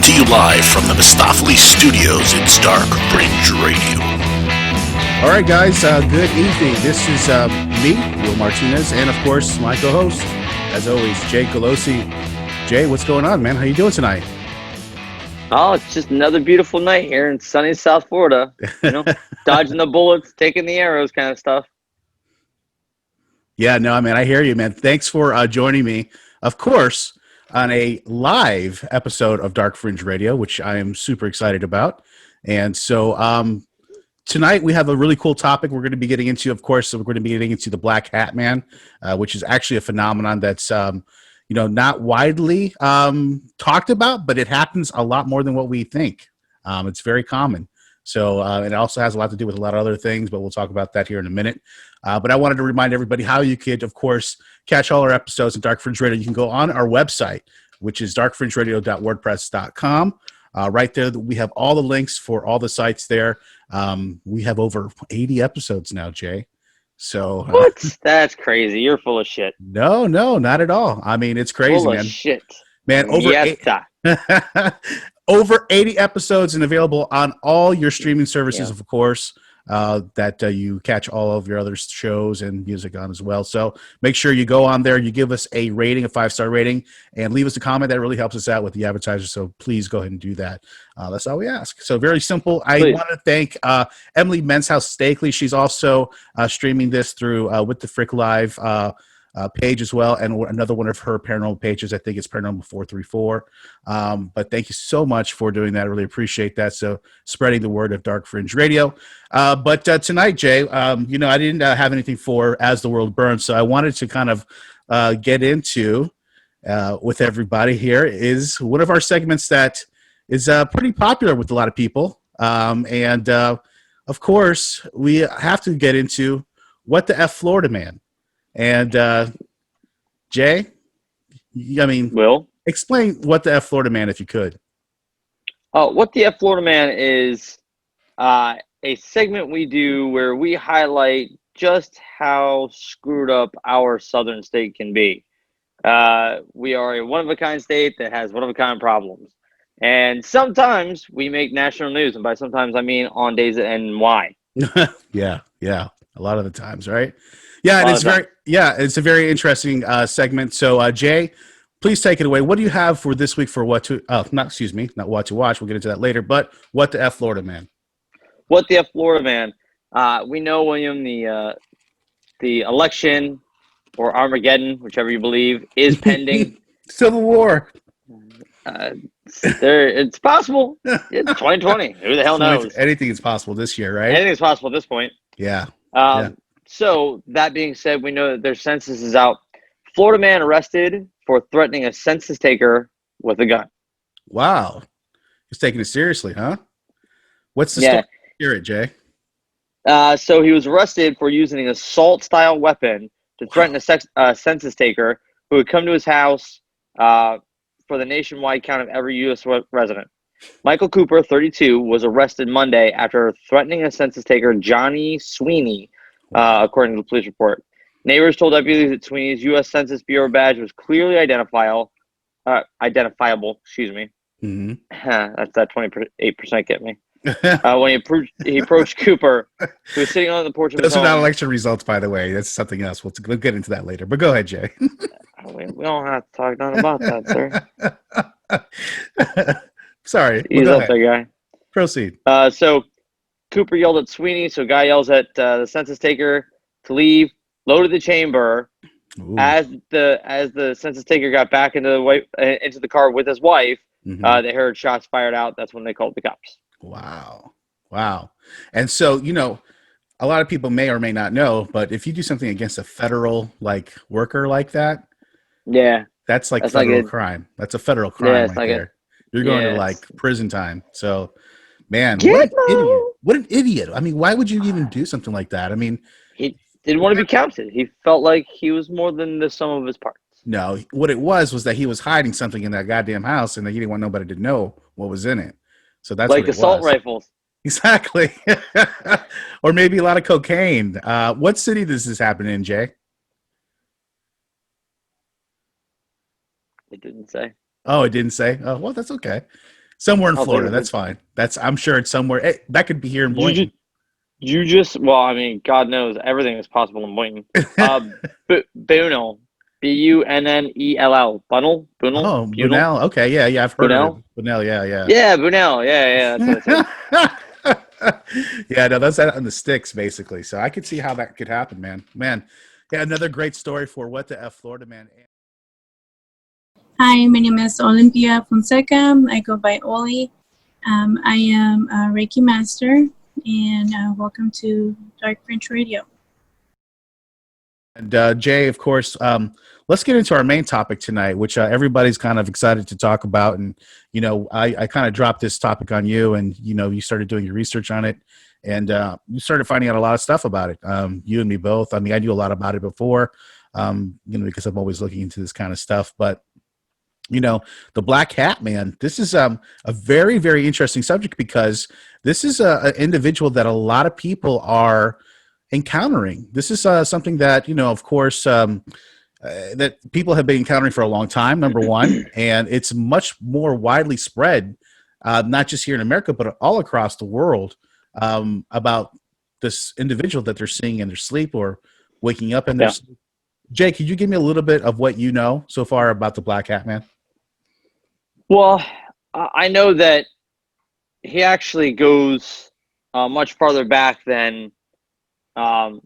to you live from the Mistopheles Studios. It's Dark Fringe Radio. All right, guys, good evening. This is me, Will Martinez, and, of course, my co-host, as always, Jay Colosi. Jay, what's going on, man? How you doing tonight? Oh, it's just another beautiful night here in sunny South Florida. You know, dodging the bullets, taking the arrows kind of stuff. Yeah, no, man, I hear you, man. Thanks for joining me, of course, on a live episode of Dark Fringe Radio, which I am super excited about. And so tonight we have a really cool topic we're going to be getting into, of course. So we're going to be getting into the Black Hat Man, which is actually a phenomenon that's not widely talked about, but it happens a lot more than what we think. It's very common. So it also has a lot to do with a lot of other things, but we'll talk about that here in a minute. But I wanted to remind everybody how you could, of course, catch all our episodes in Dark Fringe Radio. You can go on our website, which is darkfringeradio.wordpress.com. Right there, we have all the links for all the sites there. We have over 80 episodes now, Jay. So what? That's crazy. You're full of shit. No, not at all. I mean, it's crazy, full man. Of shit. Man, over 80 episodes and available on all your streaming services, of course, that you catch all of your other shows and music on as well. So make sure you go on there, you give us a rating, a 5-star rating, and leave us a comment. That really helps us out with the advertisers. So please go ahead and do that. That's all we ask. So very simple. I want to thank Emily Menshouse Stakely. She's also streaming this through With the Frick Live page as well, and another one of her paranormal pages. I think it's Paranormal 434. But thank you so much for doing that. I really appreciate that. So spreading the word of Dark Fringe Radio. But tonight, Jay, I didn't have anything for As the World Burns, so I wanted to kind of get into with everybody here is one of our segments that is pretty popular with a lot of people. And of course, we have to get into What the F Florida Man. And Jay, Will, explain What the F Florida Man if you could. What the F Florida Man is a segment we do where we highlight just how screwed up our southern state can be. We are a one-of-a-kind state that has one-of-a-kind problems. And sometimes we make national news. And by sometimes, I mean on days that end in Y. Yeah. A lot of the times, right? Yeah, and it's a very interesting segment. So, Jay, please take it away. What do you have for this week for not what to watch. We'll get into that later. But What the F Florida Man? What the F Florida Man? We know, William, the election or Armageddon, whichever you believe, is pending. Civil War. It's possible. It's 2020. Who the hell knows? Anything is possible this year, right? Anything is possible at this point. Yeah. So, that being said, we know that their census is out. Florida man arrested for threatening a census taker with a gun. Wow. He's taking it seriously, huh? What's the story? Hear it, Jay. So, he was arrested for using an assault-style weapon to threaten a census taker who would come to his house for the nationwide count of every U.S. resident. Michael Cooper, 32, was arrested Monday after threatening a census taker, Johnny Sweeney, according to the police report. Neighbors told deputies that Sweeney's U.S. Census Bureau badge was clearly identifiable. Mm-hmm. That's that 28% get me. When he approached Cooper, who was sitting on the porch of his home. Those are not election results, by the way. That's something else. We'll get into that later. But go ahead, Jay. We don't have to talk nothing about that, sir. Sorry. He's up there, guy. Proceed. So Cooper yelled at Sweeney. So guy yells at the census taker to leave, loaded the chamber. Ooh. As the census taker got back into the car with his wife, they heard shots fired out. That's when they called the cops. Wow. And so, a lot of people may or may not know, but if you do something against a federal worker like that, that's federal crime. That's a federal crime right there. You're going to prison time. So, man, what an idiot. I mean, why would you even do something like that? I mean, he didn't want to be counted. He felt like he was more than the sum of his parts. No, what it was that he was hiding something in that goddamn house and that he didn't want nobody to know what was in it. So that's like assault rifles. Exactly. Or maybe a lot of cocaine. What city does this happen in, Jay? It didn't say. Oh, it didn't say? Oh, well, that's okay. Somewhere in I'll Florida. take it. That's fine. I'm sure it's somewhere. That could be here in Boynton. Well, I mean, God knows everything is possible in Boynton. Bunnell, Bunnell, Bunnell, Oh, Bunnell, Bunnell. Okay, yeah, I've heard of it. Bunnell. Bunnell, yeah. Yeah, Bunnell. Yeah, that's what I said. Yeah, no, that's out in the sticks, basically. So I could see how that could happen, man. Yeah, another great story for What the F Florida Man. Hi, my name is Olympia Fonseca. I go by Oli. I am a Reiki master, and welcome to Dark Fringe Radio. And Jay, of course, let's get into our main topic tonight, which everybody's kind of excited to talk about. And, I kind of dropped this topic on you, and, you started doing your research on it, and you started finding out a lot of stuff about it. You and me both. I mean, I knew a lot about it before, because I'm always looking into this kind of stuff. But, the Black Hat Man, this is a very, very interesting subject, because this is an individual that a lot of people are encountering. This is something that, of course, that people have been encountering for a long time, number one, and it's much more widely spread, not just here in America, but all across the world, about this individual that they're seeing in their sleep or waking up in their sleep. Jay, could you give me a little bit of what you know so far about the Black Hat Man? Well, I know that he actually goes much farther back than most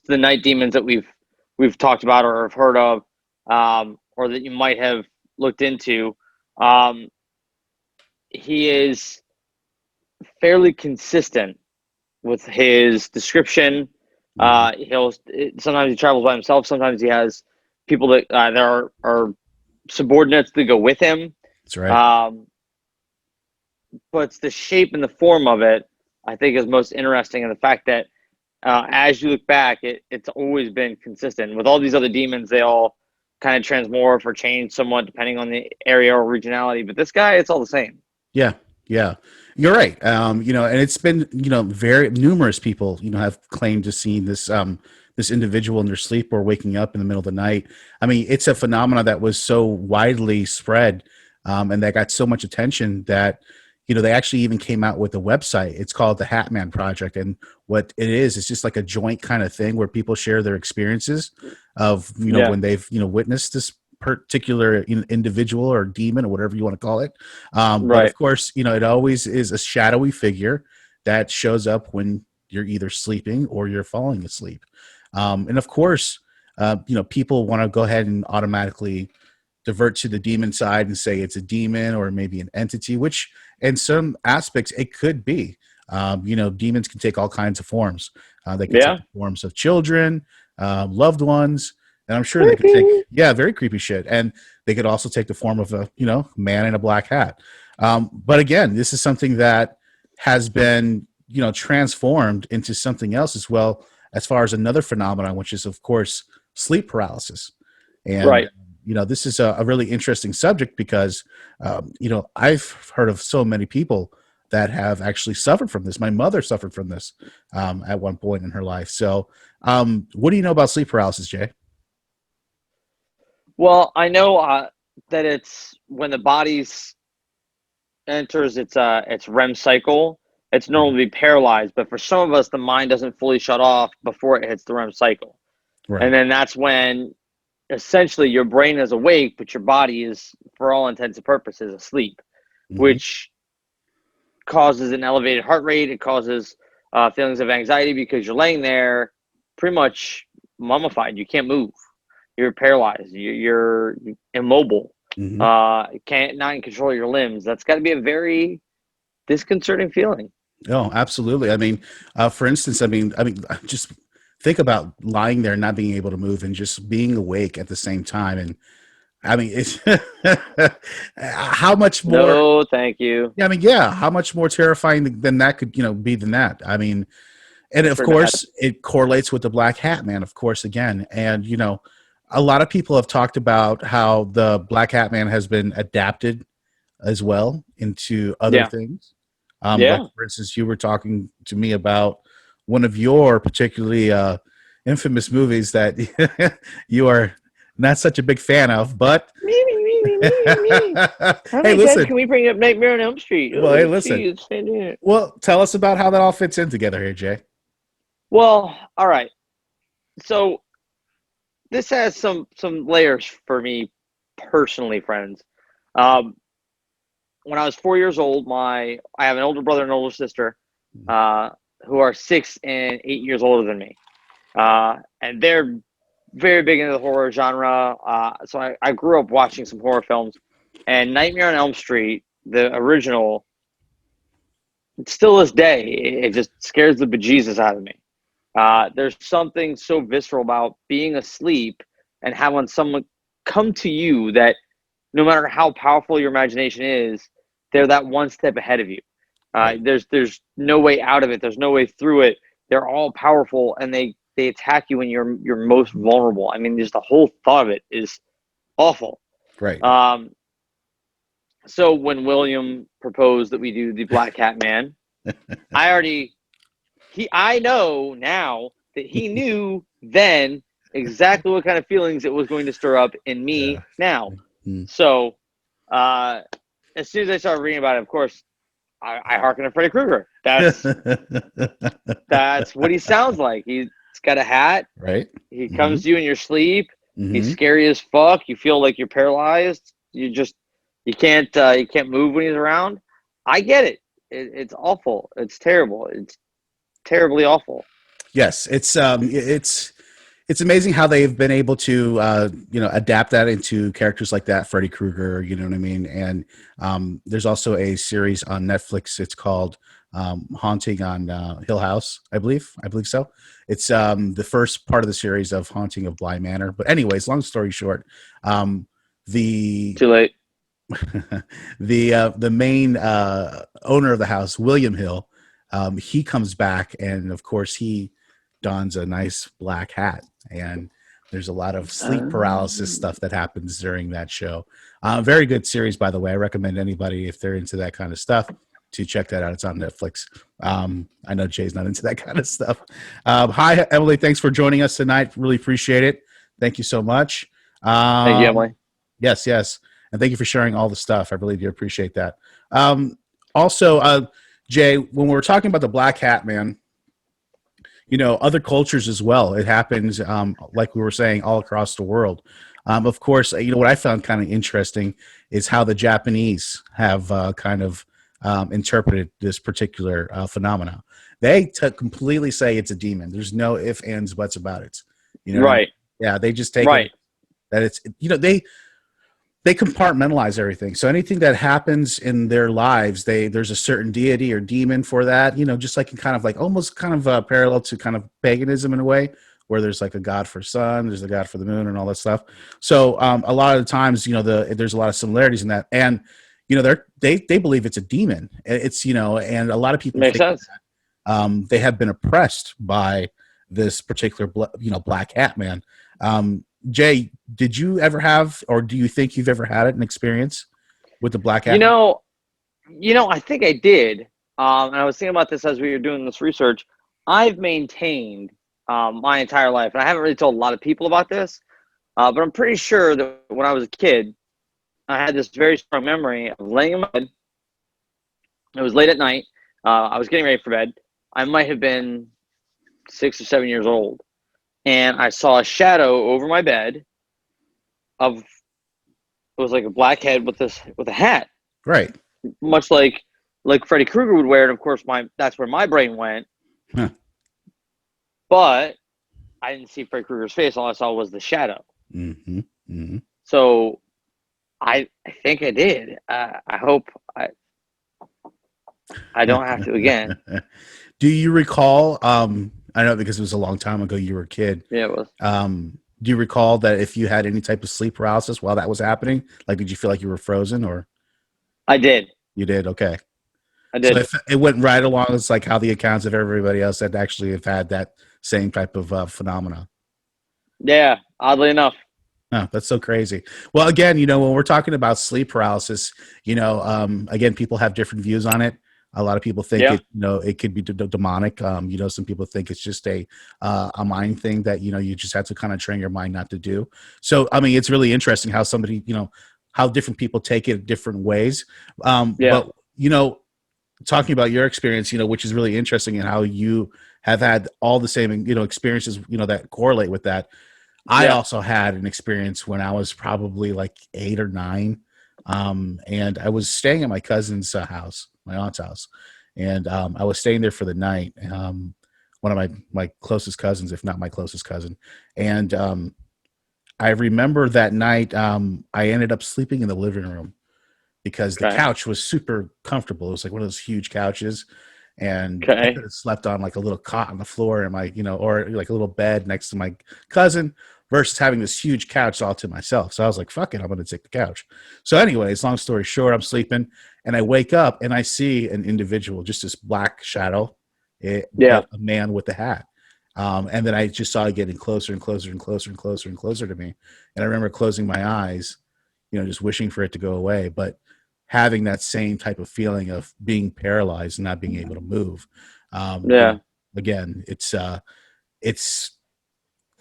of the night demons that we've talked about or have heard of, or that you might have looked into. He is fairly consistent with his description. Sometimes he travels by himself. Sometimes he has people that there are subordinates that go with him. That's right. But it's the shape and the form of it, I think, is most interesting, and the fact that as you look back, it's always been consistent. With all these other demons, they all kind of transmorph or change somewhat depending on the area or regionality. But this guy, it's all the same. Yeah, you're right. And it's been, very numerous people, have claimed to see this this individual in their sleep or waking up in the middle of the night. I mean, it's a phenomenon that was so widely spread, and that got so much attention that, they actually even came out with a website. It's called the Hat Man Project. And what it is just like a joint kind of thing where people share their experiences of, when they've, witnessed this particular individual or demon or whatever you want to call it. But of course, it always is a shadowy figure that shows up when you're either sleeping or you're falling asleep. And of course, people want to go ahead and automatically divert to the demon side and say it's a demon or maybe an entity, which in some aspects it could be. Demons can take all kinds of forms. They can take the forms of children, loved ones, and I'm sure they could take, very creepy shit. And they could also take the form of a, man in a black hat. But again, this is something that has been, transformed into something else as well, as far as another phenomenon, which is, of course, sleep paralysis. And, this is a really interesting subject because, I've heard of so many people that have actually suffered from this. My mother suffered from this at one point in her life. So what do you know about sleep paralysis, Jay? Well, I know that it's when the body enters its REM cycle, it's normally paralyzed. But for some of us, the mind doesn't fully shut off before it hits the REM cycle. Right. And then that's when essentially your brain is awake, but your body is, for all intents and purposes, asleep, which causes an elevated heart rate. It causes feelings of anxiety because you're laying there pretty much mummified. You can't move. You're paralyzed. You're immobile. Can't not in control of your limbs. That's got to be a very disconcerting feeling. Oh, absolutely. I mean, for instance, I mean, just think about lying there, not being able to move, and just being awake at the same time. And I mean, it's how much more? No, thank you. Yeah, I mean, how much more terrifying than that could be than that? I mean, and of course, it correlates with the Black Hat Man, of course, again, and a lot of people have talked about how the Black Hat Man has been adapted as well into other things. Like, for instance, you were talking to me about one of your particularly infamous movies that you are not such a big fan of, but Hey, listen. Can we bring up Nightmare on Elm Street? Well, hey, listen. Well, tell us about how that all fits in together here, Jay. Well, all right. So this has some layers for me personally, friends. When I was 4 years old, I have an older brother and older sister, who are 6 and 8 years older than me, and they're very big into the horror genre. So I grew up watching some horror films, and Nightmare on Elm Street, the original, still this day, it just scares the bejesus out of me. There's something so visceral about being asleep and having someone come to you that no matter how powerful your imagination is, they're that one step ahead of you. There's no way out of it. There's no way through it. They're all powerful, and they attack you when you're most vulnerable. I mean, just the whole thought of it is awful. Right. So when William proposed that we do the Black Cat Man, I know now that he knew then exactly what kind of feelings it was going to stir up in me now. So as soon as I started reading about it, of course, I hearken to Freddy Krueger. That's what he sounds like. He's got a hat. Right. He comes to you in your sleep. He's scary as fuck. You feel like you're paralyzed. You can't move when he's around. I get it. It's awful. It's terrible. It's terribly awful. Yes, it's amazing how they've been able to adapt that into characters like that, Freddy Krueger. You know what I mean? And there's also a series on Netflix. It's called Haunting on Hill House. I believe so. It's the first part of the series of Haunting of Bly Manor. But anyways, long story short, too late. the main owner of the house, William Hill, he comes back, and of course he dons a nice black hat, and there's a lot of sleep paralysis stuff that happens during that show. Very good series, by the way. I recommend anybody, if they're into that kind of stuff, to check that out. It's on Netflix. I know Jay's not into that kind of stuff. Hi, Emily. Thanks for joining us tonight. Really appreciate it. Thank you so much. Thank you, Emily. Yes. And thank you for sharing all the stuff. I really do appreciate that. Also, Jay, when we were talking about the Black Hat Man, other cultures as well. It happens, like we were saying, all across the world. Of course, what I found kind of interesting is how the Japanese have kind of interpreted this particular phenomena. They completely say it's a demon. There's no ifs, ands, buts about it. Right. Yeah, they just take it that it's, they compartmentalize everything. So anything that happens in their lives, there's a certain deity or demon for that, just like almost parallel to kind of paganism in a way, where there's like a god for sun, there's a god for the moon and all that stuff. So a lot of the times, there's a lot of similarities in that. And, they believe it's a demon. It's, and a lot of people makes sense. They have been oppressed by this particular, Black Hat Man. Jay, did you ever have, or do you think you've ever had an experience with the Black Hat? I think I did. And I was thinking about this as we were doing this research. I've maintained my entire life, and I haven't really told a lot of people about this, but I'm pretty sure that when I was a kid, I had this very strong memory of laying in my bed. It was late at night. I was getting ready for bed. I might have been 6 or 7 years old. And I saw a shadow over my bed it was like a black head with a hat. Right. Much like Freddy Krueger would wear it. Of course, that's where my brain went. Huh. But I didn't see Freddy Krueger's face. All I saw was the shadow. Mm-hmm. Mm-hmm. So I think I did. I hope I don't have to again. Do you recall, I know because it was a long time ago, you were a kid. Yeah, it was. Do you recall that if you had any type of sleep paralysis while that was happening, did you feel like you were frozen, or? I did. You did? Okay. I did. So it went right along. It's like how the accounts of everybody else that actually have had that same type of phenomena. Yeah, oddly enough. Oh, that's so crazy. Well, again, when we're talking about sleep paralysis, again, people have different views on it. A lot of people think it could be demonic. Some people think it's just a mind thing that you just have to kind of train your mind not to do. So, I mean, it's really interesting how somebody how different people take it different ways. Yeah. But talking about your experience, which is really interesting, and how you have had all the same, experiences, that correlate with that. I Yeah. also had an experience when I was probably like 8 or 9. And I was staying at my cousin's house, my aunt's house. And I was staying there for the night. One of my closest cousins, if not my closest cousin. And I remember that night, I ended up sleeping in the living room because the Okay. couch was super comfortable. It was like one of those huge couches. And I Okay. could have slept on like a little cot on the floor and or like a little bed next to my cousin versus having this huge couch all to myself. So I was like, fuck it, I'm going to take the couch. So anyways, long story short, I'm sleeping and I wake up and I see an individual, just this black shadow, a man with a hat. And then I just saw it getting closer and closer and closer and closer and closer to me. And I remember closing my eyes, just wishing for it to go away, but having that same type of feeling of being paralyzed and not being able to move. Again, it's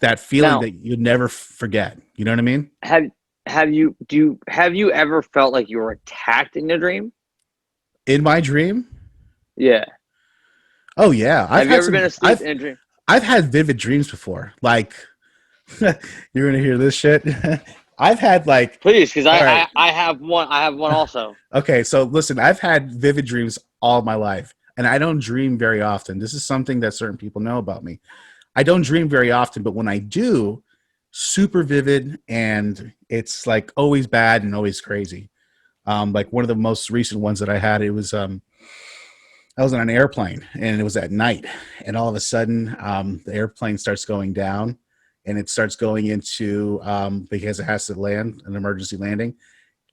that feeling Now, that you never forget. You know what I mean? have you ever felt like you were attacked in a dream? In my dream? Yeah. Oh yeah. Have you ever been asleep in a dream? I've had vivid dreams before. Like you're gonna hear this shit. I've had like Please, because right. I have one. I have one also. Okay, so listen, I've had vivid dreams all my life, and I don't dream very often. This is something that certain people know about me. I don't dream very often, but when I do, super vivid, and it's like always bad and always crazy. Like one of the most recent ones that I had, it was I was on an airplane, and it was at night, and all of a sudden, the airplane starts going down. And it starts going into, because it has to land, an emergency landing,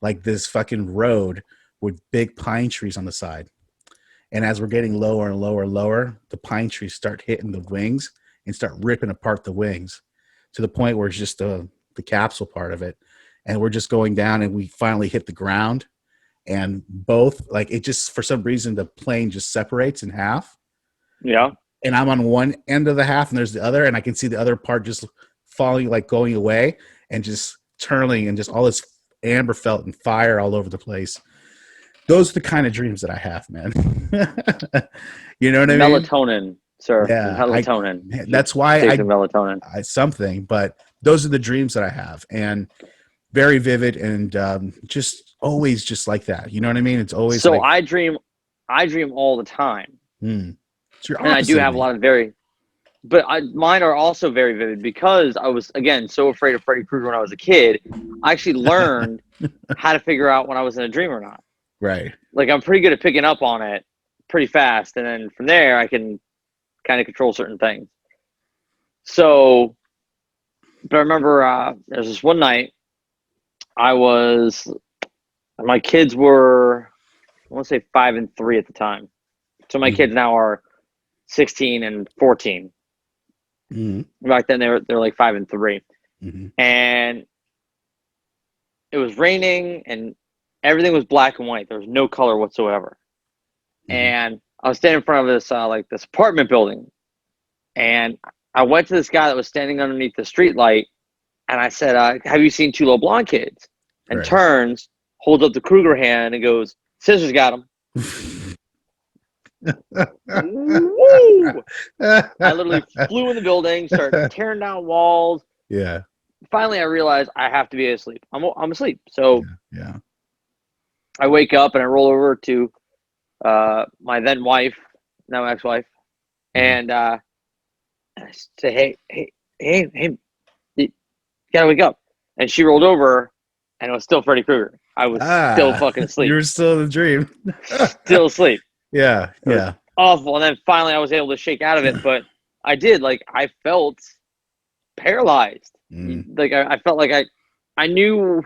like this fucking road with big pine trees on the side. And as we're getting lower and lower and lower, the pine trees start hitting the wings and start ripping apart the wings to the point where it's just the capsule part of it. And we're just going down and we finally hit the ground. And both, like it just, for some reason, the plane just separates in half. Yeah. And I'm on one end of the half and there's the other, and I can see the other part just falling, like going away and just turning, and just all this amber felt and fire all over the place. Those are the kind of dreams that I have, man. You know what I mean? Melatonin, sir. Yeah, melatonin. That's why I melatonin. Something, but those are the dreams that I have, and very vivid, and just always just like that. You know what I mean? It's always so. Like, I dream all the time. So and I do have a lot of mine are also very vivid because I was, again, so afraid of Freddy Krueger when I was a kid. I actually learned how to figure out when I was in a dream or not. Right. Like I'm pretty good at picking up on it pretty fast, and then from there I can kind of control certain things. So, but I remember there was this one night my kids were, I want to say 5 and 3 at the time. So my kids now are 16 and 14. Back then they're like 5 and 3. And it was raining and everything was black and white. There was no color whatsoever. And I was standing in front of this this apartment building, and I went to this guy that was standing underneath the street light, and I said, have you seen Two Little Blonde Kids? And turns, holds up the Krueger hand and goes, "Scissors got him." Woo! I literally flew in the building, started tearing down walls. Yeah. Finally, I realized I have to be asleep. I'm asleep. So yeah. I wake up and I roll over to my then wife, now ex-wife, and I say, "Hey, you gotta wake up." And she rolled over, and it was still Freddy Krueger. I was still fucking asleep. You were still in the dream. Still asleep. Yeah. Awful. And then finally I was able to shake out of it, but I did. Like, I felt paralyzed. Like, I felt like I knew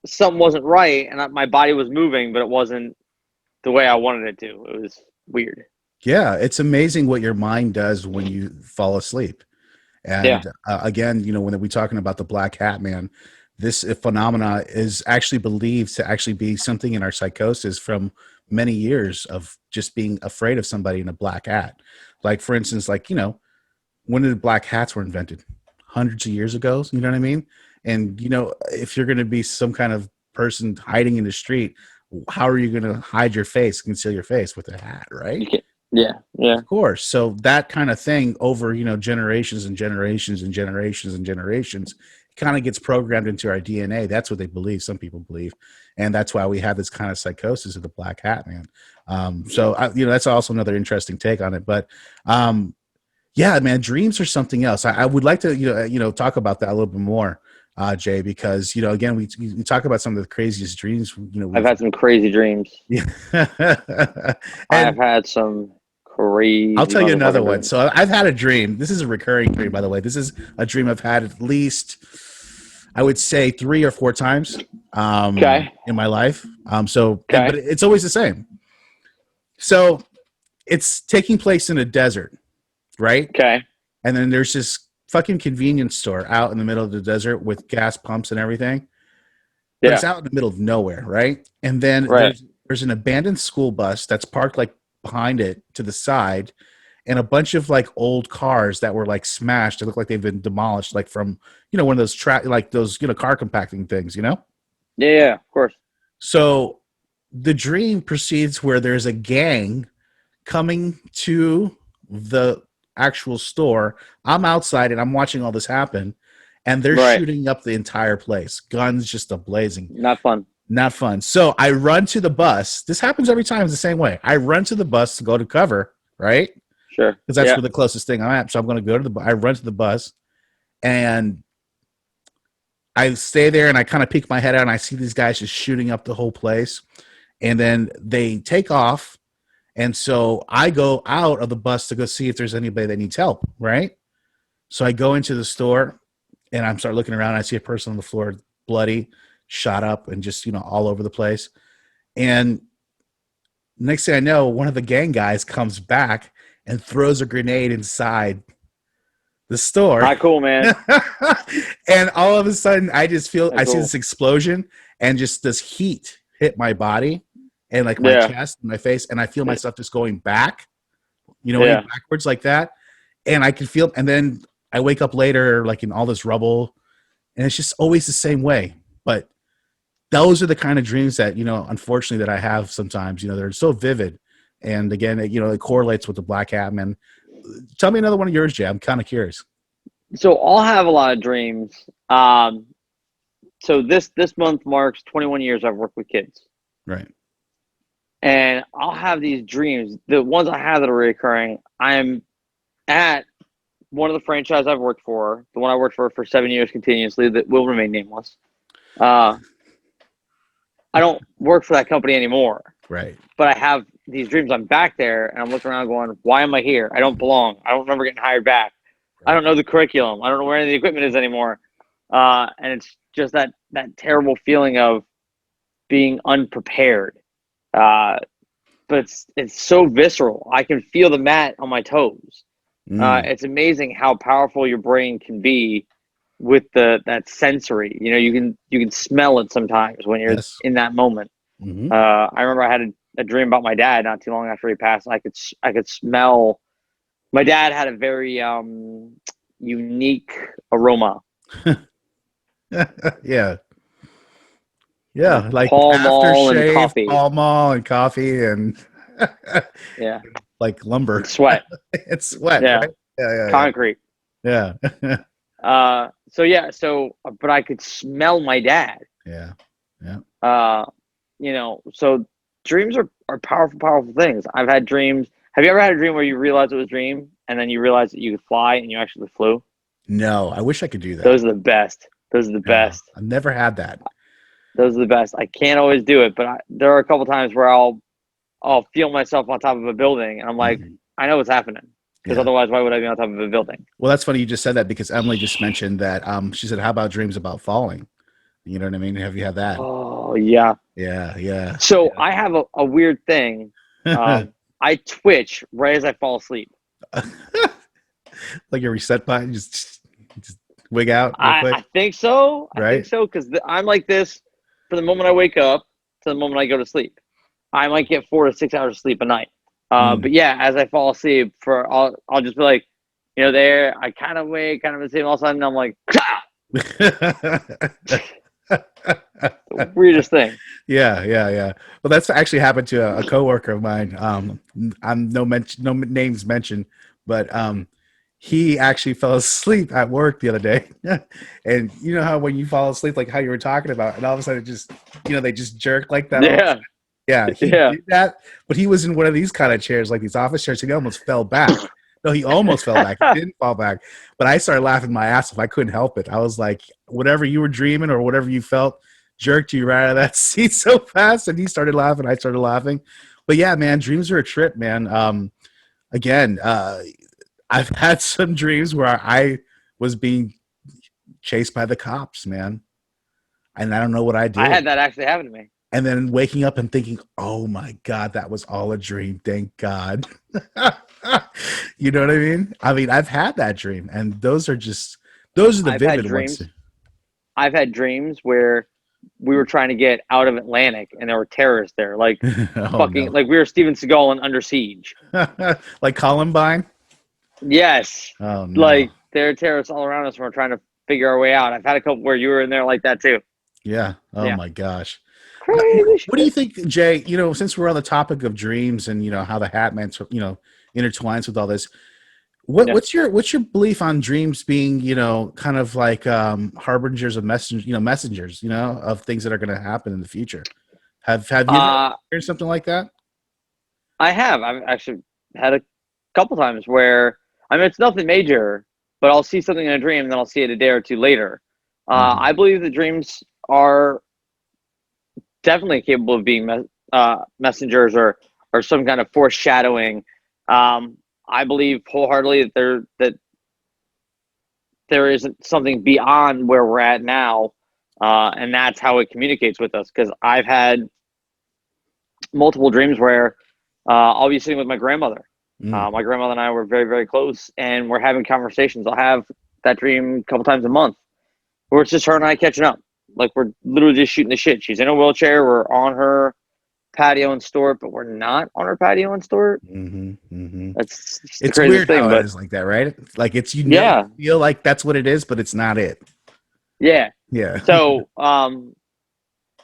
something wasn't right, and my body was moving, but it wasn't the way I wanted it to. It was weird. Yeah, it's amazing what your mind does when you fall asleep. And again, when we're talking about the Black Hat Man, this phenomena is actually believed to actually be something in our psychosis from many years of just being afraid of somebody in a black hat. Like, for instance, when did black hats were invented? Hundreds of years ago, you know what I mean? And, if you're going to be some kind of person hiding in the street, how are you going to hide your face, conceal your face with a hat, right? Yeah. Of course. So that kind of thing over, generations and generations and generations and generations kind of gets programmed into our DNA. That's what they believe. Some people believe. And that's why we have this kind of psychosis of the black hat, man. That's also another interesting take on it. But yeah, man, dreams are something else. I would like to, talk about that a little bit more, Jay, because, again, we talk about some of the craziest dreams. I've had some crazy dreams. Yeah. I've had some crazy. I'll tell you another one. dreams. So I've had a dream. This is a recurring dream, by the way. This is a dream I've had at least, I would say, 3 or 4 times in my life. But it's always the same. So it's taking place in a desert, right? Okay. And then there's this fucking convenience store out in the middle of the desert with gas pumps and everything. But it's out in the middle of nowhere, right? And then there's an abandoned school bus that's parked like behind it to the side, and a bunch of like old cars that were like smashed. They look like they've been demolished, like from one of those those car compacting things, Yeah, of course. So the dream proceeds where there's a gang coming to the actual store. I'm outside and I'm watching all this happen, and they're shooting up the entire place. Guns just ablazing. Not fun. So I run to the bus. This happens every time. It's the same way. I run to the bus to go to cover, right? Sure. Because that's where the closest thing I'm at. So I'm going to go to I run to the bus, and I stay there, and I kind of peek my head out, and I see these guys just shooting up the whole place. And then they take off. And so I go out of the bus to go see if there's anybody that needs help, right? So I go into the store, and I start looking around. And I see a person on the floor, bloody, shot up, and just, all over the place. And next thing I know, one of the gang guys comes back and throws a grenade inside the store. Not cool, man. And all of a sudden, I just feel, Not I see cool. this explosion, and just this heat hit my body and like my chest and my face. And I feel myself just going back, backwards like that. And I can feel, and then I wake up later, like in all this rubble, and it's just always the same way. But those are the kind of dreams that, unfortunately, that I have sometimes. They're so vivid. And again, it correlates with the black hat, man. Tell me another one of yours, Jay. I'm kind of curious. So I'll have a lot of dreams. So this month marks 21 years I've worked with kids. Right. And I'll have these dreams. The ones I have that are recurring, I'm at one of the franchises I've worked for, the one I worked for 7 years continuously that will remain nameless. I don't work for that company anymore. Right. But I have these dreams. I'm back there, and I'm looking around going, why am I here? I don't belong. I don't remember getting hired back. I don't know the curriculum. I don't know where any of the equipment is anymore. And it's just that terrible feeling of being unprepared. But it's so visceral. I can feel the mat on my toes. It's amazing how powerful your brain can be with that sensory. You can smell it sometimes when you're in that moment. Mm-hmm. I remember I had a dream about my dad not too long after he passed. I could smell. My dad had a very unique aroma. Yeah, like Pall Mall and aftershave, coffee. Pall Mall and coffee, and Yeah, like lumber. and sweat. It's sweat. Yeah. Right? Yeah. Concrete. Yeah. But I could smell my dad. Yeah. So dreams are powerful things. I've had dreams. Have you ever had a dream where you realized it was a dream and then you realized that you could fly and you actually flew? No, I wish I could do that. Those are the best. Best. I've never had that. Those are the best. I can't always do it, but there are a couple times where I'll feel myself on top of a building and I'm like, I know what's happening. Because otherwise, why would I be on top of a building? Well, that's funny you just said that, because Emily just mentioned that. She said, how about dreams about falling? You know what I mean? Have you had that? Oh, yeah. Yeah. So I have a weird thing. I twitch right as I fall asleep. Like your reset button, just wig out real quick? I think so. Right? I think so, because I'm like this from the moment I wake up to the moment I go to sleep. I might get 4 to 6 hours of sleep a night. But yeah, as I fall asleep, I'll just be like, there. I kind of wake, kind of asleep. All of a sudden, I'm like, The weirdest thing. Yeah. Well, that's actually happened to a coworker of mine. I'm no names mentioned, but he actually fell asleep at work the other day. And you know how when you fall asleep, like how you were talking about, and all of a sudden it just, they just jerk like that. Yeah. Yeah, he Yeah. did that, but he was in one of these kind of chairs, like these office chairs, and he almost fell back. No, he almost fell back. He didn't fall back. But I started laughing my ass off. I couldn't help it. I was like, whatever you were dreaming or whatever you felt jerked you right out of that seat so fast. And he started laughing. I started laughing. But yeah, man, dreams are a trip, man. Again, I've had some dreams where I was being chased by the cops, man. And I don't know what I did. I had that actually happen to me. And then waking up and thinking, oh my God, that was all a dream. Thank God. You know what I mean? I mean, I've had that dream, and those are the vivid ones. I've had dreams where we were trying to get out of Atlantic and there were terrorists there. Like fucking, like we were Steven Seagal in Under Siege. Like Columbine? Yes. Oh no. Like there are terrorists all around us and we're trying to figure our way out. I've had a couple where you were in there like that too. Yeah. Oh my gosh. Crazy shit. What do you think, Jay? Since we're on the topic of dreams and how the Hat Man, intertwines with all this, what's your belief on dreams being, kind of like harbingers of messengers, of things that are going to happen in the future? Have you ever experienced something like that? I have. I've actually had a couple times where it's nothing major, but I'll see something in a dream and then I'll see it a day or two later. I believe that dreams are definitely capable of being messengers or some kind of foreshadowing. I believe wholeheartedly that there isn't something beyond where we're at now, and that's how it communicates with us. Because I've had multiple dreams where I'll be sitting with my grandmother. My grandmother and I were very, very close, and we're having conversations. I'll have that dream a couple times a month, where it's just her and I catching up. Like we're literally just shooting the shit. She's in a wheelchair. We're on her patio in Stewart, but we're not on her patio in Stewart. That's just the craziest weird thing, how but it is like that, right? Like it's feel like that's what it is, but it's not it. Yeah. So, and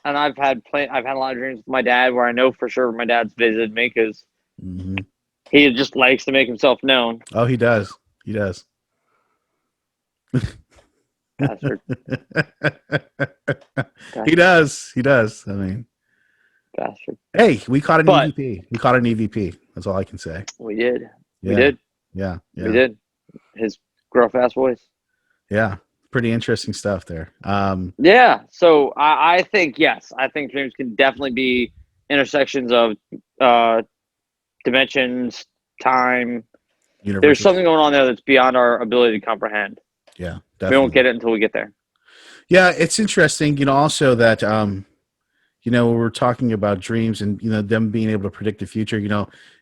I've had a lot of dreams with my dad where I know for sure my dad's visited me because he just likes to make himself known. Oh, he does. Bastard. He does. I mean, bastard. Hey, we caught an EVP. That's all I can say. We did. Yeah. We did. Yeah. We did. His gruff ass voice. Yeah. Pretty interesting stuff there. Yeah. So I think, yes, I think dreams can definitely be intersections of dimensions, time. Universes. There's something going on there that's beyond our ability to comprehend. Yeah, definitely. We won't get it until we get there. Yeah, it's interesting, also that, we're talking about dreams and, them being able to predict the future,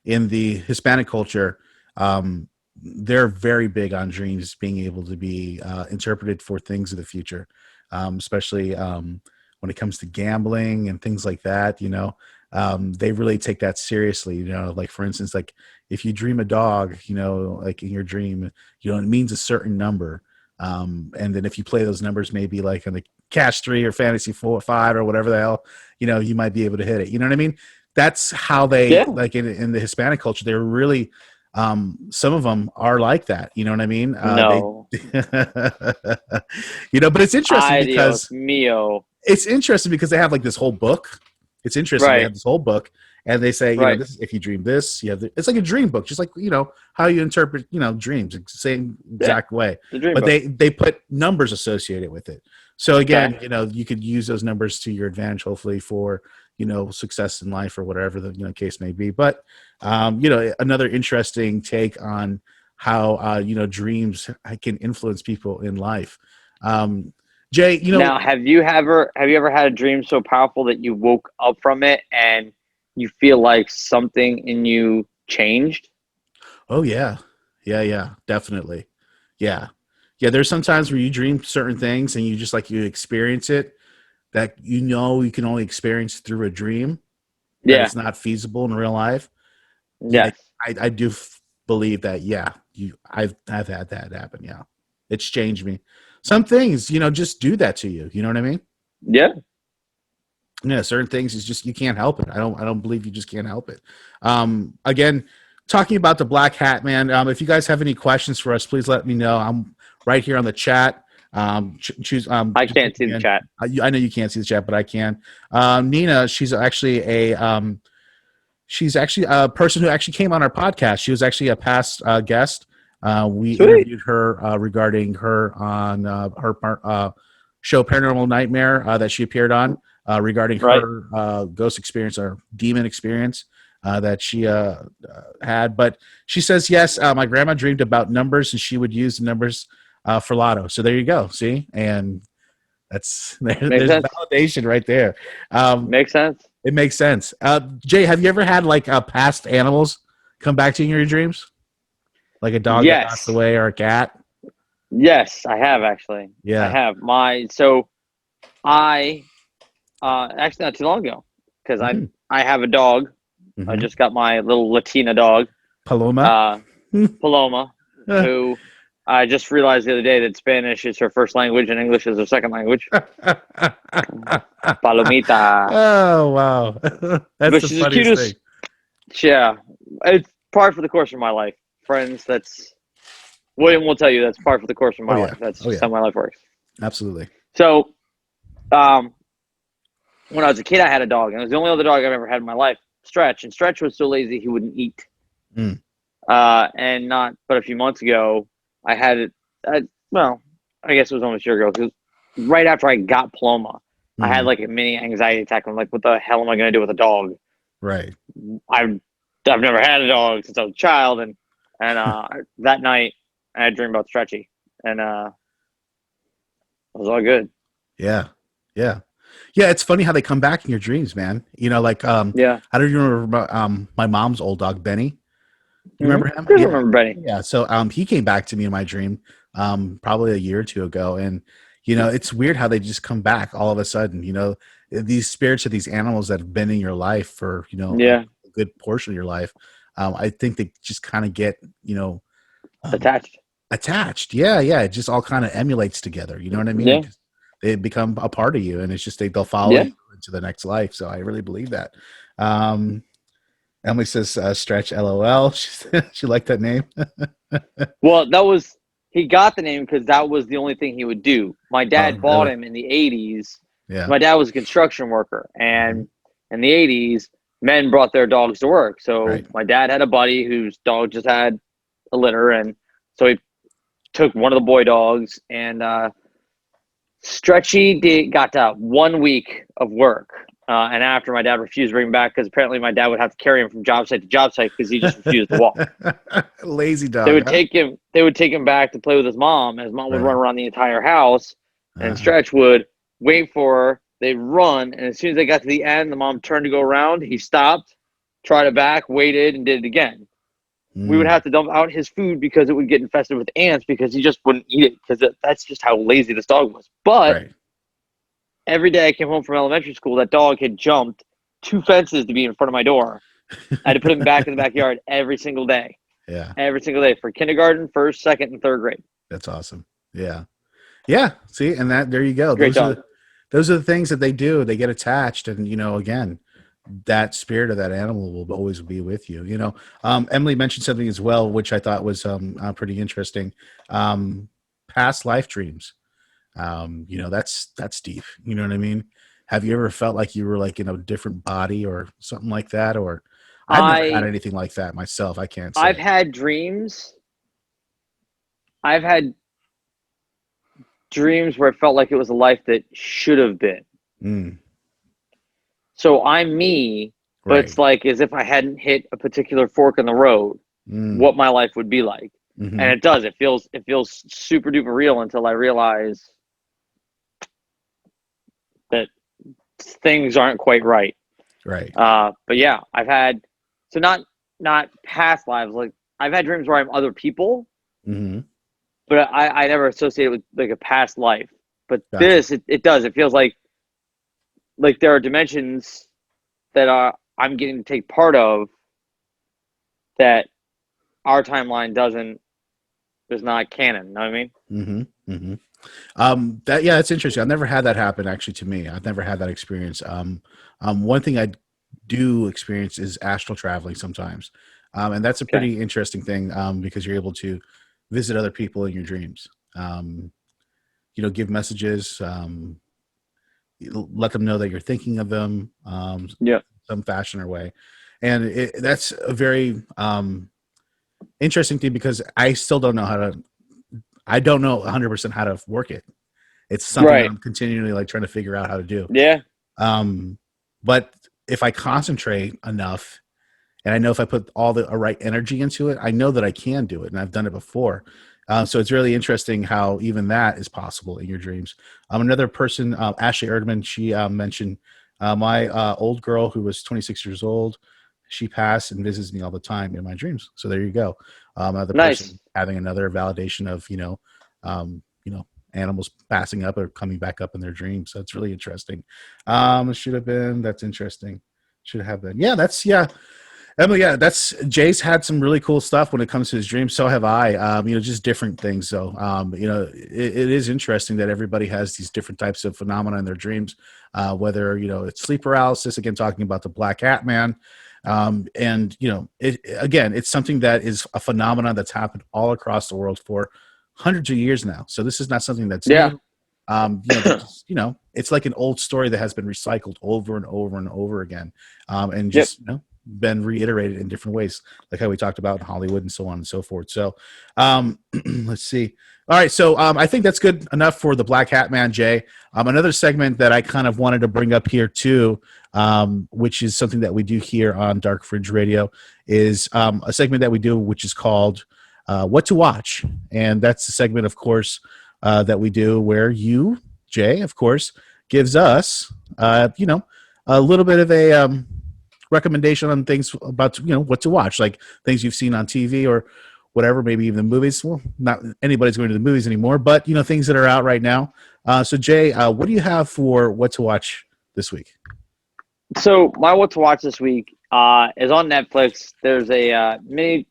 in the Hispanic culture, they're very big on dreams being able to be interpreted for things of the future, especially when it comes to gambling and things like that, they really take that seriously, like for instance, like if you dream a dog, like in your dream, it means a certain number. And then if you play those numbers, maybe like on the Cash 3 or Fantasy 4 or 5 or whatever the hell, you might be able to hit it. You know what I mean? That's how they like in the Hispanic culture, they're really, some of them are like that. You know what I mean? No. But it's interesting because it's interesting because they have like this whole book. It's interesting. Right. They have this whole book and they say, this, if you dream this, you have it's like a dream book, just like, how you interpret, dreams, same exact way. But they put numbers associated with it. So again, you could use those numbers to your advantage, hopefully for, success in life or whatever the case may be. But, another interesting take on how, dreams can influence people in life. Jay, now, have you ever had a dream so powerful that you woke up from it and you feel like something in you changed? Oh yeah, definitely, yeah. There's some times where you dream certain things and you just you experience it that you can only experience through a dream. Yeah, it's not feasible in real life. Yes, I do believe that. Yeah, I've had that happen. Yeah, it's changed me. Some things, just do that to you. You know what I mean? Yeah. Yeah, certain things is just you can't help it. I don't believe you just can't help it. Again, talking about the black hat, man. If you guys have any questions for us, please let me know. I'm right here on the chat. Choose. I Just can't put see me the in. chat. I know you can't see the chat, but I can. Nina, she's actually a person who actually came on our podcast. She was actually a past guest. We Sweet. interviewed her regarding her on her show Paranormal Nightmare that she appeared on. Regarding Right. her ghost experience or demon experience that she had. But she says, yes, my grandma dreamed about numbers and she would use the numbers for lotto. So there you go. See? And there's sense. validation right there. Makes sense. It makes sense. Jay, have you ever had like past animals come back to you in your dreams? Like a dog that passed Yes. away or a cat? Yes, I have actually. Yeah. I have. I actually not too long ago, because I have a dog. I Mhm. just got my little Latina dog, Paloma? Paloma, who I just realized the other day that Spanish is her first language and English is her second language. Palomita. Oh, wow. That's But the she's the funniest cutest. thing. Yeah, it's par for the course of my life, friends. That's William will tell you that's par for the course of Oh, my yeah. life. That's Oh, just yeah. how my life works. Absolutely. So, when I was a kid, I had a dog, and it was the only other dog I've ever had in my life. Stretch, and Stretch was so lazy he wouldn't eat. And not but a few months ago, I had it. Well, I guess it was almost a year ago. Because right after I got Paloma, I had like a mini anxiety attack. I'm like, what the hell am I going to do with a dog? Right. I've never had a dog since I was a child, and that night I had a dream about Stretchy, and it was all good. Yeah. Yeah. Yeah, it's funny how they come back in your dreams, man. You know, like Yeah. I don't remember my mom's old dog Benny. You remember him? I remember Benny. Yeah. So he came back to me in my dream probably a year or two ago, and you know it's weird how they just come back all of a sudden. You know, these spirits of these animals that have been in your life for Yeah. a good portion of your life. I think they just kind of get Attached. attached. Yeah, yeah. It just all kind of emulates together. You know what I mean? Yeah. They become a part of you, and it's just they'll follow Yeah. you into the next life. So I really believe that. Emily says, "Stretch, LOL." She liked that name. Well, he got the name because that was the only thing he would do. My dad bought Really? him in the 80s. Yeah. My dad was a construction worker, and in the 80s, men brought their dogs to work. So my dad had a buddy whose dog just had a litter, and so he took one of the boy dogs, and Stretchy got 1 week of work. And after my dad refused to bring him back because apparently my dad would have to carry him from job site to job site because he just refused to walk. Lazy dog. They would take him. They would take him back to play with his mom. And his mom would run around the entire house, and Stretch would wait for her. They'd run, and as soon as they got to the end, the mom turned to go around. He stopped, tried it back, waited, and did it again. We would have to dump out his food because it would get infested with ants because he just wouldn't eat it because that's just how lazy this dog was. But every day I came home from elementary school, that dog had jumped 2 fences to be in front of my door. I had to put him back in the backyard every single day. Yeah. Every single day for kindergarten, first, second, and third grade. That's awesome. Yeah. Yeah. See, and there you go. Great dog. Those are the things that they do. They get attached, and again, that spirit of that animal will always be with you. Emily mentioned something as well, which I thought was pretty interesting. Past life dreams. That's deep. You know what I mean? Have you ever felt like you were like in a different body or something like that? Or I've never had anything like that myself. I can't say. I've had dreams. I've had dreams where it felt like it was a life that should have been. So I'm me, but it's like as if I hadn't hit a particular fork in the road, what my life would be like. And it does. It feels super duper real until I realize that things aren't quite right. Right. But yeah, I've had not past lives. Like I've had dreams where I'm other people, but I never associate it with like a past life. But it does. It feels like there are dimensions that I'm getting to take part of that our timeline is not canon. Know what I mean? That's interesting. I've never had that happen actually to me. I've never had that experience. One thing I do experience is astral traveling sometimes, and that's a Okay. pretty interesting thing because you're able to visit other people in your dreams. Um, give messages, let them know that you're thinking of them, Yeah. some fashion or way, and that's a very interesting thing because I still don't know how to. I don't know 100% how to work it. It's something that Right. I'm continually like trying to figure out how to do. Yeah. But if I concentrate enough, and I know if I put all the right energy into it, I know that I can do it, and I've done it before. So it's really interesting how even that is possible in your dreams. Another person, Ashley Erdman, she mentioned my old girl who was 26 years old. She passed and visits me all the time in my dreams. So there you go. Another Nice. person having another validation of animals passing up or coming back up in their dreams. So it's really interesting. It should have been. That's interesting. Should have been. Yeah, Emily, yeah, that's Jay's had some really cool stuff when it comes to his dreams. So have I. Just different things. So, it is interesting that everybody has these different types of phenomena in their dreams. Whether it's sleep paralysis, again talking about the Black Hat Man, it's something that is a phenomenon that's happened all across the world for hundreds of years now. So this is not something that's Yeah. new. It's like an old story that has been recycled over and over and over again, and just been reiterated in different ways, like how we talked about in Hollywood and so on and so forth. So let's see. All right, so I think that's good enough for the Black Hat Man, Jay. Another segment that I kind of wanted to bring up here too, which is something that we do here on Dark Fringe Radio, is a segment that we do which is called What to Watch. And that's a segment, of course, that we do where you, Jay, of course, gives us, a little bit of a recommendation on things about what to watch, like things you've seen on TV or whatever, maybe even the movies. Well, not anybody's going to the movies anymore, but things that are out right now. So Jay, what do you have for what to watch this week? So my what to watch this week is on Netflix. There's a mini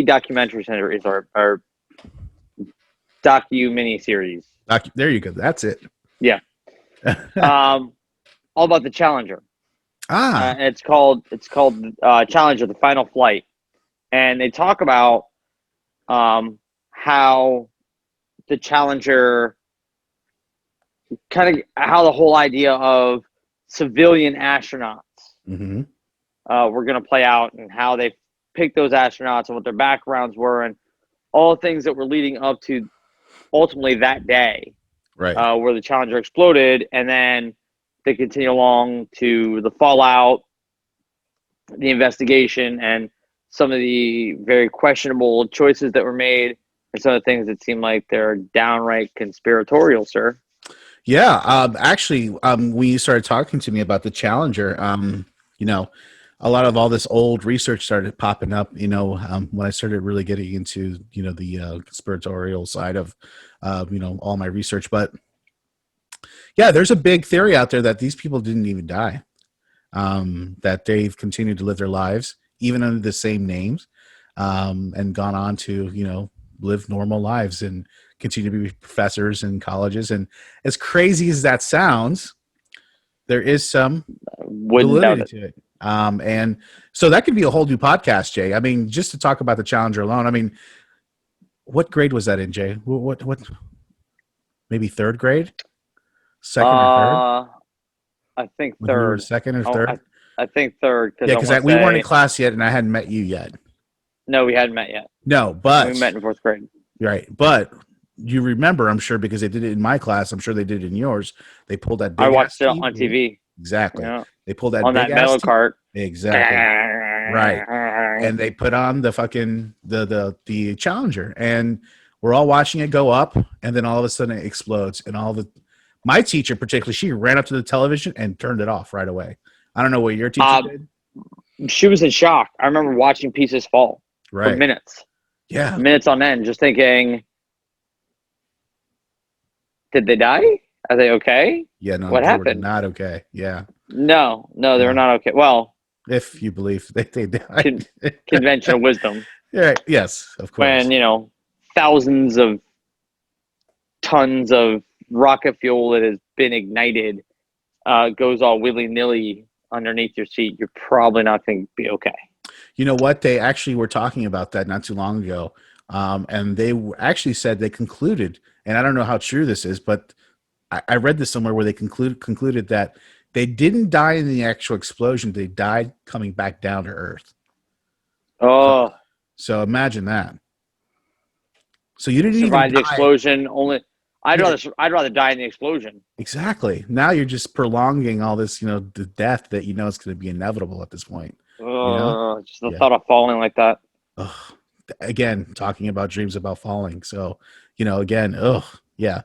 documentary series or mini series. There you go. That's it. Yeah. All about the Challenger. It's called Challenger: The Final Flight, and they talk about how the Challenger, kind of how the whole idea of civilian astronauts were going to play out, and how they picked those astronauts and what their backgrounds were, and all the things that were leading up to ultimately that day, right? Where the Challenger exploded, and then they continue along to the fallout, the investigation, and some of the very questionable choices that were made, and some of the things that seem like they're downright conspiratorial, sir. Yeah, actually, when you started talking to me about the Challenger, a lot of all this old research started popping up. When I started really getting into the conspiratorial side of all my research, but yeah, there's a big theory out there that these people didn't even die, that they've continued to live their lives even under the same names, and gone on to live normal lives and continue to be professors in colleges. And as crazy as that sounds, there is some validity to it. And so that could be a whole new podcast, Jay. I mean, just to talk about the Challenger alone. I mean, what grade was that in, Jay? What maybe third grade? Second or third? I think When we were third. second or third? I think third. Yeah, because we weren't in class yet, and I hadn't met you yet. No, we hadn't met yet. No, but we met in fourth grade. Right, but you remember, I'm sure, because they did it in my class. I'm sure they did it in yours. They pulled that big. I watched it on TV. Exactly. Yeah. They pulled that on big that metal cart. Exactly. Right. And they put on the fucking the Challenger, and we're all watching it go up, and then all of a sudden it explodes, and my teacher particularly, she ran up to the television and turned it off right away. I don't know what your teacher did. She was in shock. I remember watching pieces fall for minutes. Yeah. Minutes on end, just thinking, did they die? Are they okay? Yeah, no. What happened? Not okay. Yeah. No, they were not okay. Well, if you believe they died. Conventional wisdom. Yeah. Yes, of course. When, thousands of tons of rocket fuel that has been ignited goes all willy-nilly underneath your seat, you're probably not going to be okay. You know what? They actually were talking about that not too long ago. And they actually said they concluded, and I don't know how true this is, but I read this somewhere where they concluded that they didn't die in the actual explosion. They died coming back down to Earth. Oh, so imagine that. So you didn't survive even the die. Explosion. I'd rather die in the explosion. Exactly. Now you're just prolonging all this, the death that it's going to be inevitable at this point. Just the thought of falling like that. Ugh. Again, talking about dreams about falling. So, again, yeah.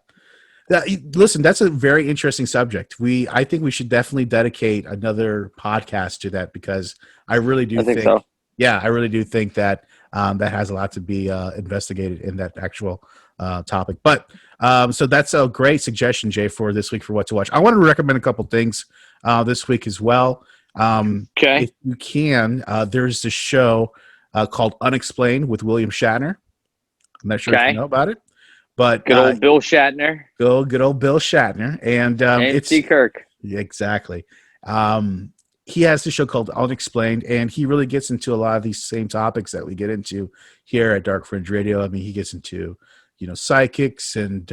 Listen, that's a very interesting subject. I think we should definitely dedicate another podcast to that because I really do think so. Yeah, I really do think that that has a lot to be investigated in that actual topic. But so that's a great suggestion, Jay, for this week for what to watch. I want to recommend a couple things this week as well. Okay. If you can, there's this show called Unexplained with William Shatner. I'm not sure if you know about it, but good old Bill Shatner. Good old Bill Shatner, and it's Kirk. Exactly. He has this show called Unexplained, and he really gets into a lot of these same topics that we get into here at Dark Fringe Radio. I mean, he gets into psychics and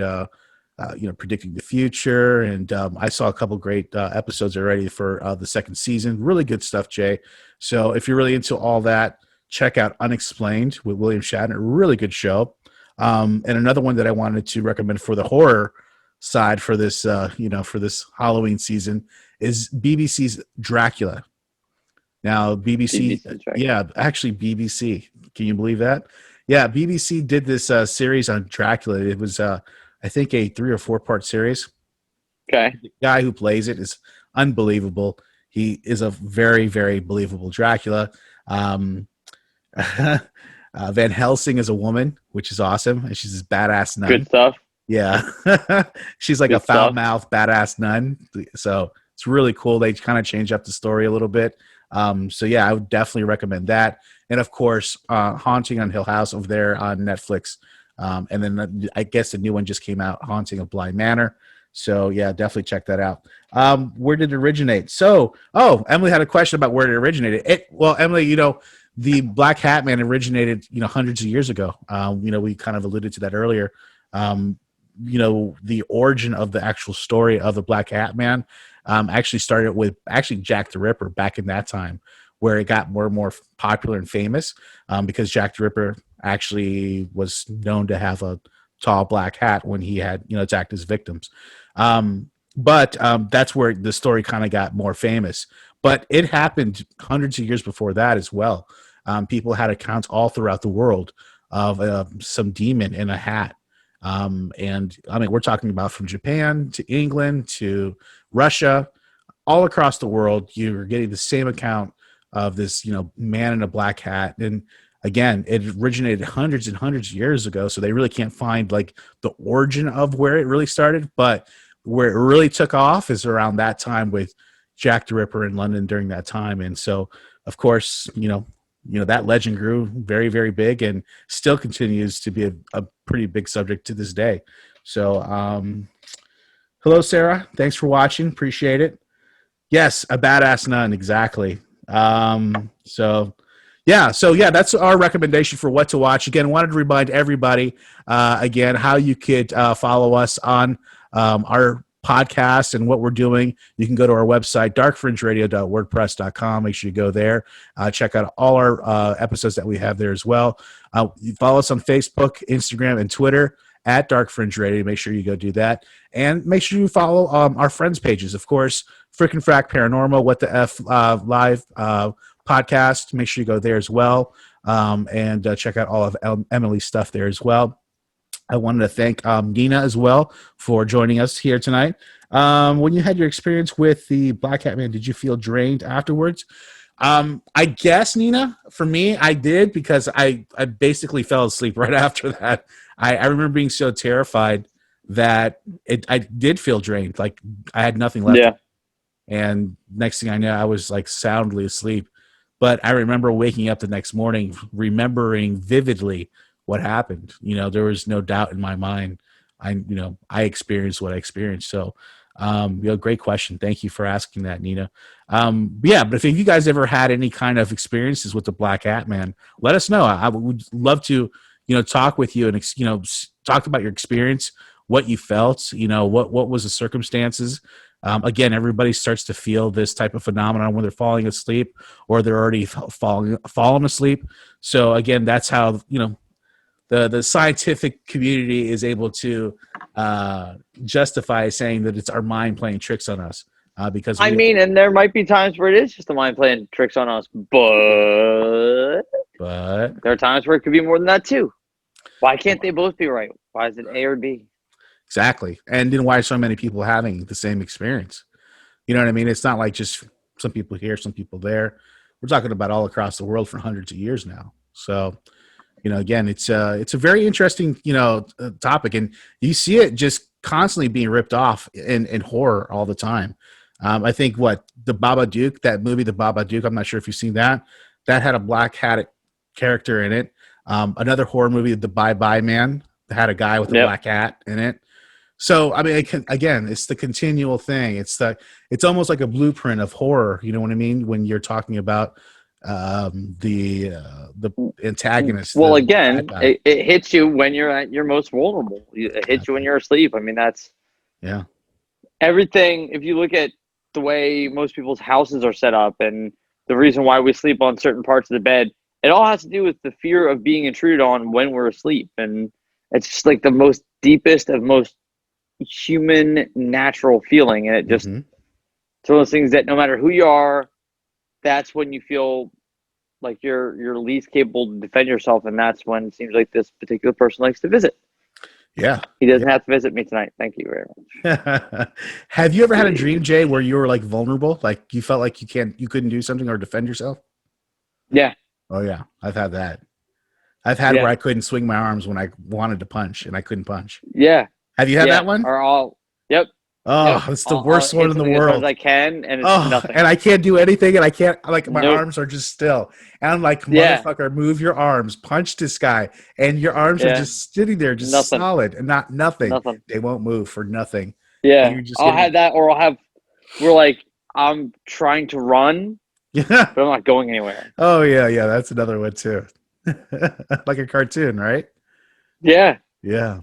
predicting the future, and I saw a couple great episodes already for the second season. Really good stuff, Jay. So if you're really into all that, check out Unexplained with William Shatner. Really good show. And another one that I wanted to recommend for the horror side for this, for this Halloween season is BBC's Dracula. Now, BBC, actually BBC. Can you believe that? Yeah, BBC did this series on Dracula. It was, I think, a 3 or 4 part series. Okay. The guy who plays it is unbelievable. He is a very, very believable Dracula. Van Helsing is a woman, which is awesome. And she's this badass nun. Good stuff. Yeah. She's like a foul-mouthed badass nun. So it's really cool. They kind of change up the story a little bit. So yeah, I would definitely recommend that. And of course, Haunting on Hill House over there on Netflix. And then I guess the new one just came out, Haunting of Bly Manor. So yeah, definitely check that out. Where did it originate? So, Emily had a question about where it originated. Well, Emily, the Black Hat Man originated, hundreds of years ago. We kind of alluded to that earlier. The origin of the actual story of the Black Hat Man actually started with Jack the Ripper back in that time, where it got more and more popular and famous because Jack the Ripper actually was known to have a tall black hat when he had, attacked his victims. But that's where the story kind of got more famous. But it happened hundreds of years before that as well. People had accounts all throughout the world of some demon in a hat. And I mean, we're talking about from Japan to England to Russia, all across the world. You're getting the same account of this, man in a black hat. And again, it originated hundreds and hundreds of years ago. So they really can't find like the origin of where it really started. But where it really took off is around that time with Jack the Ripper in London during that time. And so, of course, that legend grew very, very big and still continues to be a pretty big subject to this day. So, hello, Sarah. Thanks for watching. Appreciate it. Yes, a badass nun. Exactly. So that's our recommendation for what to watch. Again, I wanted to remind everybody again how you could follow us on our podcast and what we're doing. You can go to our website, darkfringeradio.wordpress.com. Make sure you go there. Check out all our episodes that we have there as well. You follow us on Facebook, Instagram, and Twitter at Dark Fringe Radio. Make sure you go do that. And make sure you follow our friends' pages. Of course, Frickin' Frack Paranormal, What the F Live podcast. Make sure you go there as well. And check out all of Emily's stuff there as well. I wanted to thank Nina as well for joining us here tonight. When you had your experience with the Black Hat Man, did you feel drained afterwards? I guess, Nina, for me, I did because I basically fell asleep right after that. I remember being so terrified that I did feel drained. Like I had nothing left. Yeah. And next thing I know, I was like soundly asleep. But I remember waking up the next morning, remembering vividly what happened. There was no doubt in my mind I experienced what I experienced. So, great question. Thank you for asking that, Nina. But if you guys ever had any kind of experiences with the Black Hat, man, let us know. I would love to, talk with you and, talk about your experience, what you felt, what was the circumstances. Again, everybody starts to feel this type of phenomenon when they're falling asleep or they're already fallen asleep. So again, that's how, the scientific community is able to justify saying that it's our mind playing tricks on us. Because and there might be times where it is just the mind playing tricks on us, but there are times where it could be more than that too. Why can't they both be right? Why is it A or B? Exactly. And then why are so many people having the same experience? You know what I mean? It's not like just some people here, some people there. We're talking about all across the world for hundreds of years now. So, again, it's a very interesting, topic, and you see it just constantly being ripped off in horror all the time. I think the Babadook, that movie, The Babadook, I'm not sure if you've seen that. That had a black hat character in it. Another horror movie, The Bye Bye Man, that had a guy with a black hat in it. So, I mean, again, it's the continual thing. It's almost like a blueprint of horror. You know what I mean? When you're talking about the antagonist. Well, it hits you when you're at your most vulnerable. It hits you when you're asleep. I mean, that's everything. If you look at the way most people's houses are set up and the reason why we sleep on certain parts of the bed, it all has to do with the fear of being intruded on when we're asleep. And it's just like the most deepest of most human natural feeling. And it just, it's one of those things that no matter who you are, that's when you feel like you're least capable to defend yourself. And that's when it seems like this particular person likes to visit. Yeah. He doesn't have to visit me tonight. Thank you very much. Have you ever had a dream, Jay, where you were like vulnerable? Like you felt like you couldn't do something or defend yourself? Yeah. Oh yeah. I've had that. I've had where I couldn't swing my arms when I wanted to punch and I couldn't punch. Yeah. Have you had that one? Yep. Oh, it's the worst one in the world. As hard as I can, and it's nothing. And I can't do anything, and I can't, my arms are just still. And I'm like, motherfucker, move your arms, punch this guy. And your arms are just sitting there, just solid, and nothing. They won't move for nothing. Yeah. I'll have that, or we're like, I'm trying to run, but I'm not going anywhere. Oh, yeah, that's another one, too. Like a cartoon, right? Yeah. Yeah.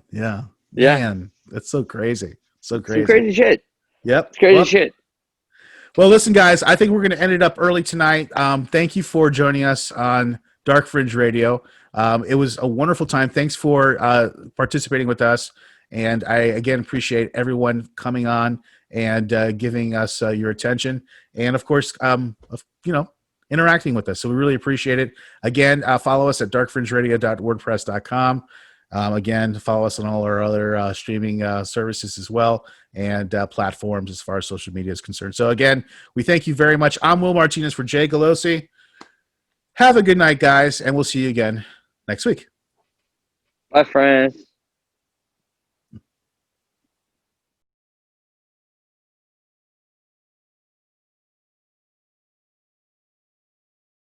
Man, that's so crazy. So crazy. Some crazy shit. Yep. It's crazy shit. Well, listen, guys, I think we're going to end it up early tonight. Thank you for joining us on Dark Fringe Radio. It was a wonderful time. Thanks for participating with us. And I, again, appreciate everyone coming on and giving us your attention. And, of course, interacting with us. So we really appreciate it. Again, follow us at darkfringeradio.wordpress.com. Again, follow us on all our other streaming services as well and platforms as far as social media is concerned. So again, we thank you very much. I'm Will Martinez for Jay Galosi. Have a good night, guys, and we'll see you again next week. Bye, friends.